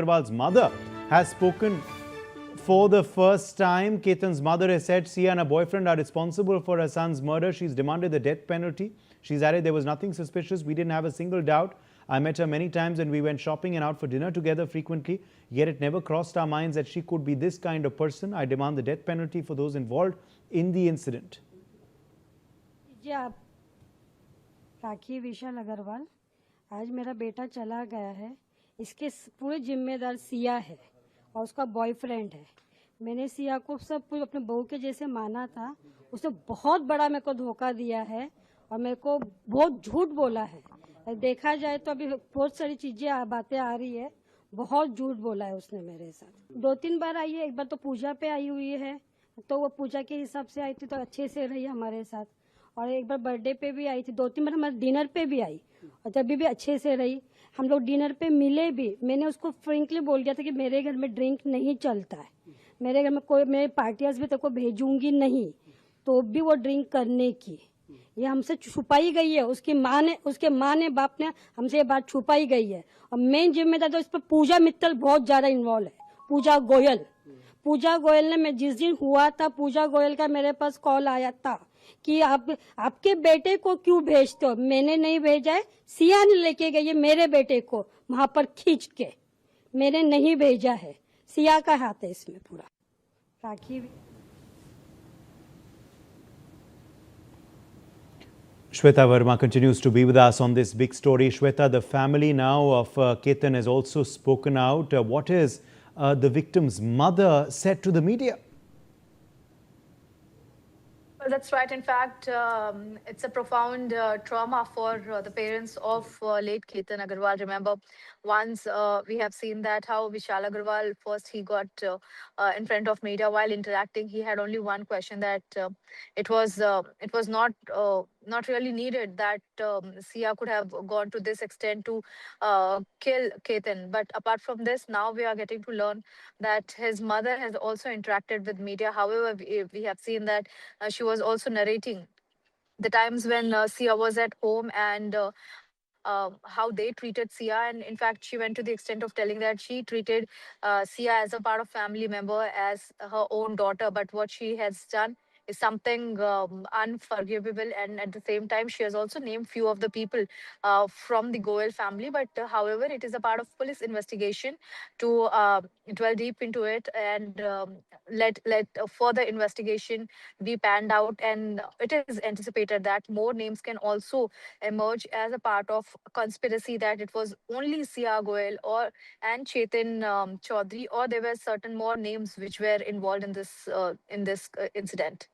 Agarwal's mother has spoken for the first time. Ketan's mother has said Sia and her boyfriend are responsible for her son's murder. She's demanded the death penalty. She's added there was nothing suspicious. We didn't have a single doubt. I met her many times and we went shopping and out for dinner together frequently. Yet it never crossed our minds that she could be this kind of person. I demand the death penalty for those involved in the incident. राखी विशाल अग्रवाल, आज मेरा बेटा चला गया है, इसके पूरे जिम्मेदार सिया है और उसका बॉयफ्रेंड है। मैंने सिया को सब कुछ अपने बहू के जैसे माना था, उसने बहुत बड़ा मेरे को धोखा दिया है और मेरे को बहुत झूठ बोला है। देखा जाए तो अभी बहुत सारी चीजें बातें आ रही है, बहुत झूठ बोला है उसने मेरे साथ। 2-3 बार आई है, एक बार तो पूजा पे आई हुई है, तो वो पूजा के हिसाब से आई थी तो अच्छे से रही हमारे साथ, और एक बार बर्थडे पे भी आई थी, 2-3 बार हमारे डिनर पे भी आई और जब भी अच्छे से रही। हम लोग डिनर पे मिले भी, मैंने उसको फ्रेंकली बोल दिया था कि मेरे घर में ड्रिंक नहीं चलता है, मेरे घर में कोई मैं पार्टियाज भी तेको भेजूंगी नहीं, तो भी वो ड्रिंक करने की ये हमसे छुपाई गई है। उसके माँ ने बाप ने हमसे ये बात छुपाई गई है और मेन जिम्मेदार तो इस पर पूजा मित्तल बहुत ज्यादा इन्वॉल्व है। पूजा गोयल ने, मैं जिस दिन हुआ था, पूजा गोयल का मेरे पास कॉल आया था कि आपके बेटे को क्यों भेजते हो। मैंने नहीं भेजा है, सिया ने लेके गई है मेरे बेटे को वहां पर खींच के, मैंने नहीं भेजा है, सिया का हाथ है इसमें पूरा। राखी Shweta Verma continues to be with us on this big story. Shweta, the family now of Ketan has also spoken out. What is the victim's mother said to the media? Well, that's right. In fact, it's a profound trauma for the parents of late Ketan Agarwal. Remember, once we have seen that how Vishal Agarwal first he got in front of media while interacting. He had only one question that it was not really needed that Sia could have gone to this extent to kill Ketan. But apart from this, now we are getting to learn that his mother has also interacted with media. However, we have seen that she was also narrating the times when Sia was at home and how they treated Sia. And in fact, she went to the extent of telling that she treated Sia as a part of family member, as her own daughter. But what she has done is something unforgivable. And at the same time, she has also named few of the people from the Goel family. But however, it is a part of police investigation to dwell deep into it and let further investigation be panned out. And it is anticipated that more names can also emerge as a part of a conspiracy, that it was only Sia Goel or and Chetan Chaudhary, or there were certain more names which were involved in this incident.